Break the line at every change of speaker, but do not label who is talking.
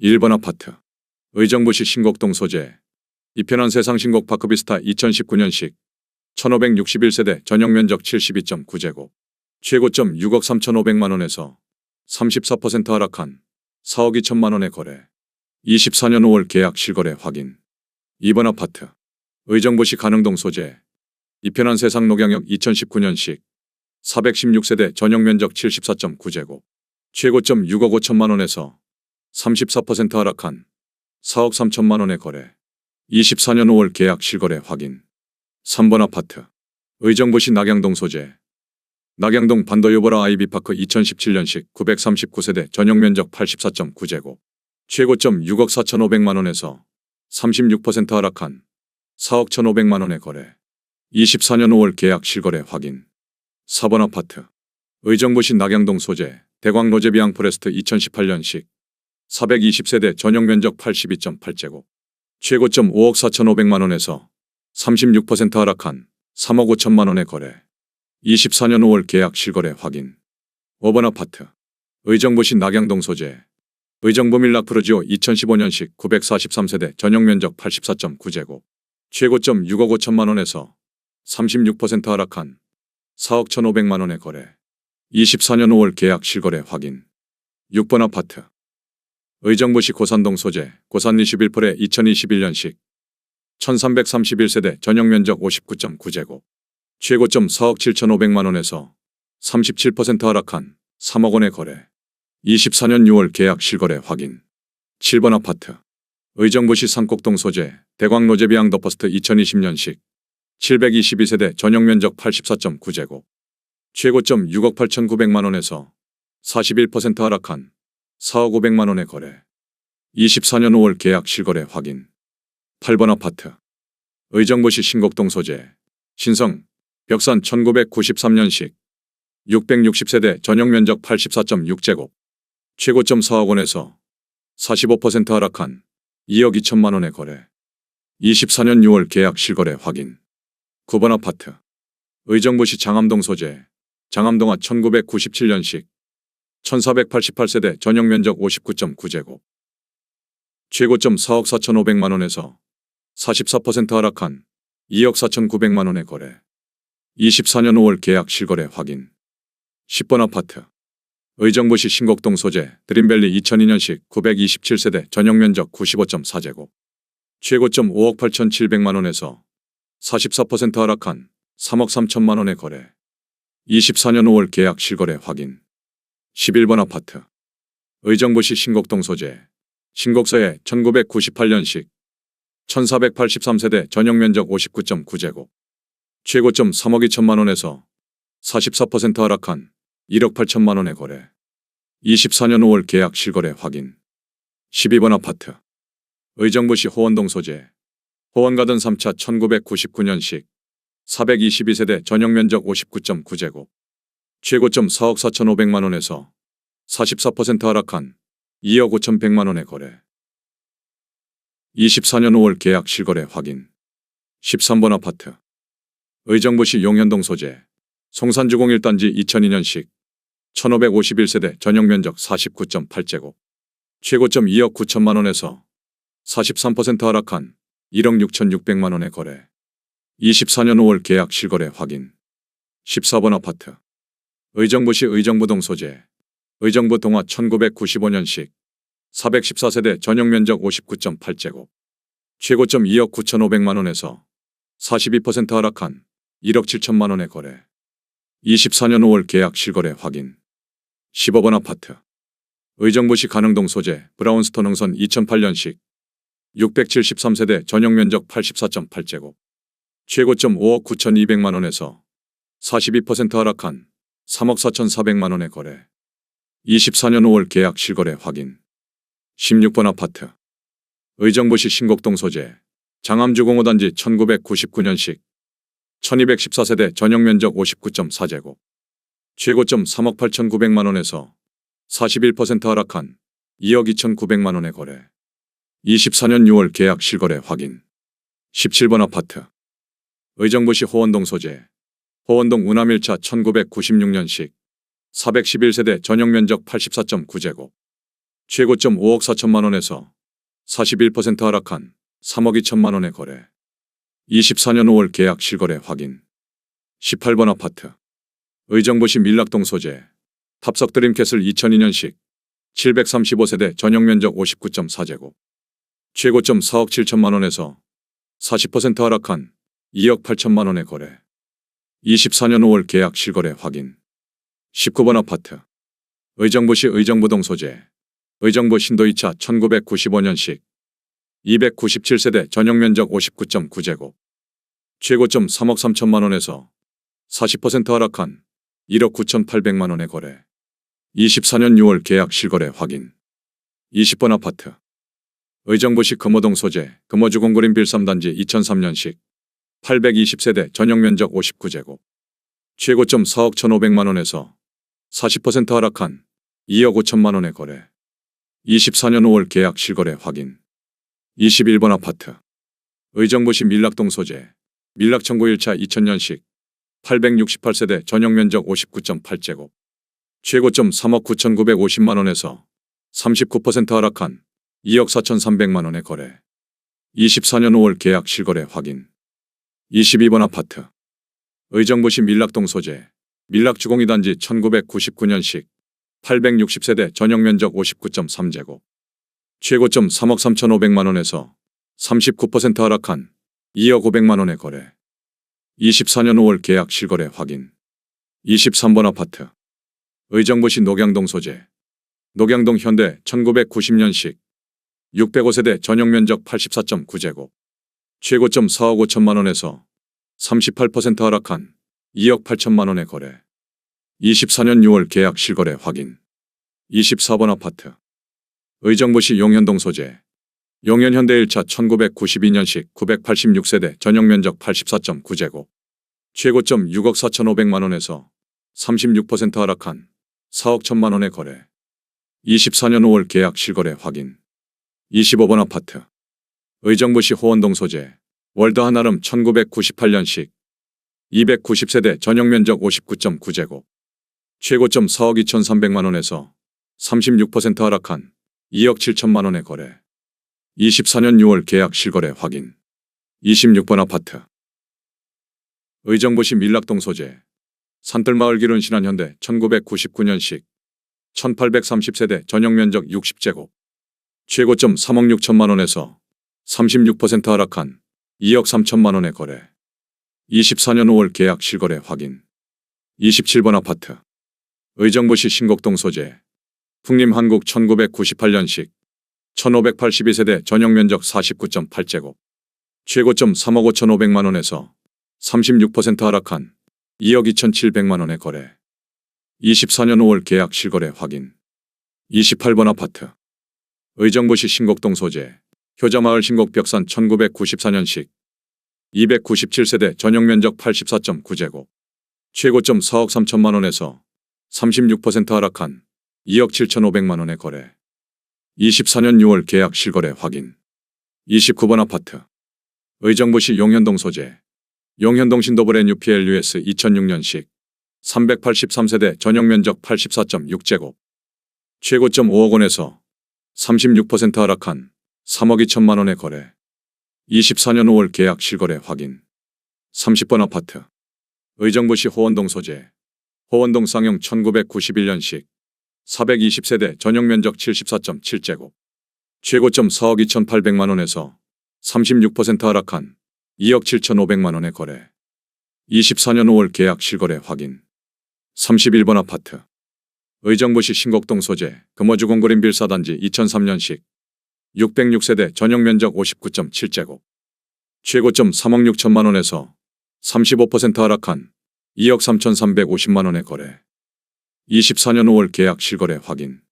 1번 아파트. 의정부시 신곡동 소재. 이편한 세상 신곡 파크비스타 2019년식. 1561세대 전용면적 72.9제곱. 최고점 6억 3,500만원에서 34% 하락한 4억 2천만원에 거래. 24년 5월 계약 실거래 확인. 2번 아파트. 의정부시 가능동 소재. 이편한 세상 녹양역 2019년식. 416세대 전용면적 74.9제곱. 최고점 6억 5천만원에서 34% 하락한 4억 3천만원에 거래. 24년 5월 계약 실거래 확인. 3번 아파트. 의정부시 낙양동 소재. 낙양동 반도유보라 아이비파크 2017년식 939세대 전용면적 84.9제곱. 최고점 6억 4,500만원에서 36% 하락한 4억 1,500만원에 거래. 24년 5월 계약 실거래 확인. 4번 아파트. 의정부시 낙양동 소재. 대광 로제비앙 포레스트 2018년식 420세대 전용면적 82.8제곱. 최고점 5억 4,500만원에서 36% 하락한 3억 5천만원에 거래. 24년 5월 계약 실거래 확인. 5번 아파트. 의정부시 낙양동 소재. 의정부 밀락프루지오 2015년식 943세대 전용면적 84.9제곱. 최고점 6억 5천만원에서 36% 하락한 4억 1,500만원에 거래. 24년 5월 계약 실거래 확인. 6번 아파트. 의정부시 고산동 소재. 고산 리슈빌폴의 2021년식 1331세대 전용면적 59.9제곱. 최고점 4억 7,500만원에서 37% 하락한 3억 원에 거래. 24년 6월 계약 실거래 확인. 7번 아파트. 의정부시 산곡동 소재. 대광 로제비앙 더퍼스트 2020년식 722세대 전용면적 84.9제곱. 최고점 6억 8,900만원에서 41% 하락한 4억 500만원에 거래. 24년 5월 계약 실거래 확인. 8번 아파트. 의정부시 신곡동 소재. 신성. 벽산 1993년식 660세대 전용면적 84.6제곱. 최고점 4억 원에서 45% 하락한 2억 2천만원에 거래. 24년 6월 계약 실거래 확인. 9번 아파트. 의정부시 장암동 소재. 장암동아 1997년식 1488세대 전용면적 59.9제곱. 최고점 4억 4,500만원에서 44% 하락한 2억 4,900만원에 거래. 24년 5월 계약 실거래 확인. 10번 아파트. 의정부시 신곡동 소재. 드림밸리 2002년식 927세대 전용면적 95.4제곱. 최고점 5억 8,700만원에서 44% 하락한 3억 3천만원에 거래. 24년 5월 계약 실거래 확인. 11번 아파트. 의정부시 신곡동 소재. 신곡서에 1998년식 1483세대 전용면적 59.9제곱. 최고점 3억 2천만원에서 44% 하락한 1억 8천만원에 거래. 24년 5월 계약 실거래 확인. 12번 아파트. 의정부시 호원동 소재. 호원가든 3차 1999년식 422세대 전용면적 59.9제곱. 최고점 4억 4,500만원에서 44% 하락한 2억 5,100만원에 거래. 24년 5월 계약 실거래 확인. 13번 아파트. 의정부시 용현동 소재. 송산주공 1단지 2002년식 1551세대 전용면적 49.8제곱. 최고점 2억 9천만원에서 43% 하락한 1억 6,600만원에 거래. 24년 5월 계약 실거래 확인. 14번 아파트. 의정부시 의정부동 소재. 의정부 동화 1995년식 414세대 전용면적 59.8제곱. 최고점 2억 9,500만원에서 42% 하락한 1억 7천만원에 거래. 24년 5월 계약 실거래 확인. 15번 아파트. 의정부시 가능동 소재. 브라운스톤 흥선 2008년식 673세대 전용면적 84.8제곱. 최고점 5억 9,200만원에서 42% 하락한 3억 4,400만원에 거래. 24년 5월 계약 실거래 확인. 16번 아파트. 의정부시 신곡동 소재. 장암주공호단지 1999년식 1214세대 전용면적 59.4제곱. 최고점 3억 8,900만원에서 41% 하락한 2억 2,900만원에 거래. 24년 6월 계약 실거래 확인. 17번 아파트. 의정부시 호원동 소재. 호원동 운암 1차 1996년식 411세대 전용면적 84.9제곱. 최고점 5억 4천만 원에서 41% 하락한 3억 2천만 원의 거래. 24년 5월 계약 실거래 확인. 18번 아파트. 의정부시 밀락동 소재. 탑석 드림캐슬 2002년식 735세대 전용 면적 59.4제곱. 최고점 4억 7천만 원에서 40% 하락한 2억 8천만 원의 거래. 24년 5월 계약 실거래 확인. 19번 아파트. 의정부시 의정부동 소재. 의정부 신도 2차 1995년식 297세대 전용 면적 59.9제곱. 최고점 3억 3천만 원에서 40% 하락한 1억 9,800만 원의 거래. 24년 6월 계약 실거래 확인. 20번 아파트. 의정부시 금호동 소재 금호주공그린 빌3단지 2003년식 820세대 전용 면적 59제곱. 최고점 4억 1,500만 원에서 40% 하락한 2억 5천만 원의 거래. 24년 5월 계약 실거래 확인. 21번 아파트. 의정부시 밀락동 소재. 밀락청구 1차 2000년식 868세대 전용 면적 59.8제곱. 최고점 3억 9,950만 원에서 39% 하락한 2억 4,300만 원의 거래. 24년 5월 계약 실거래 확인. 22번 아파트. 의정부시 밀락동 소재. 밀락주공이 단지 1999년식 860세대 전용 면적 59.3제곱. 최고점 3억 3,500만 원에서 39% 하락한 2억 500만 원의 거래. 24년 5월 계약 실거래 확인. 23번 아파트. 의정부시 녹양동 소재. 녹양동 현대 1990년식 605세대 전용 면적 84.9제곱. 최고점 4억 5천만 원에서 38% 하락한 2억 8천만 원의 거래. 24년 6월 계약 실거래 확인. 24번 아파트. 의정부시 용현동 소재. 용현현대 1차 1992년식 986세대 전용 면적 84.9제곱. 최고점 6억 4,500만 원에서 36% 하락한 4억 1천만 원의 거래. 24년 5월 계약 실거래 확인. 25번 아파트. 의정부시 호원동 소재. 월드 한아름 1998년식 290세대 전용 면적 59.9제곱. 최고점 4억 2,300만 원에서 36% 하락한 2억 7천만 원의 거래. 24년 6월 계약 실거래 확인. 26번 아파트. 의정부시 밀락동 소재. 산뜰마을 기른 신한현대 1999년식 1830세대 전용 면적 60제곱. 최고점 3억 6천만 원에서 36% 하락한 2억 3천만 원의 거래. 24년 5월 계약 실거래 확인. 27번 아파트. 의정부시 신곡동 소재. 풍림한국 1998년식 1582세대 전용 면적 49.8제곱. 최고점 3억 5,500만 원에서 36% 하락한 2억 2,700만 원의 거래. 24년 5월 계약 실거래 확인. 28번 아파트. 의정부시 신곡동 소재. 효자마을 신곡벽산 1994년식 297세대 전용 면적 84.9제곱. 최고점 4억 3천만 원에서 36% 하락한 2억 7,500만 원의 거래. 24년 6월 계약 실거래 확인. 29번 아파트. 의정부시 용현동 소재. 용현동 신도브랜 UPLUS 2006년식 383세대 전용 면적 84.6제곱. 최고점 5억 원에서 36% 하락한 3억 2천만 원의 거래. 24년 5월 계약 실거래 확인. 30번 아파트. 의정부시 호원동 소재. 호원동 쌍용 1991년식 420세대 전용 면적 74.7제곱. 최고점 4억 2,800만 원에서 36% 하락한 2억 7,500만 원의 거래. 24년 5월 계약 실거래 확인. 31번 아파트. 의정부시 신곡동 소재. 금호주공그린 빌4단지 2003년식 606세대 전용 면적 59.7제곱. 최고점 3억 6천만 원에서 35% 하락한 2억 3,350만 원의 거래. 24년 5월 계약 실거래 확인.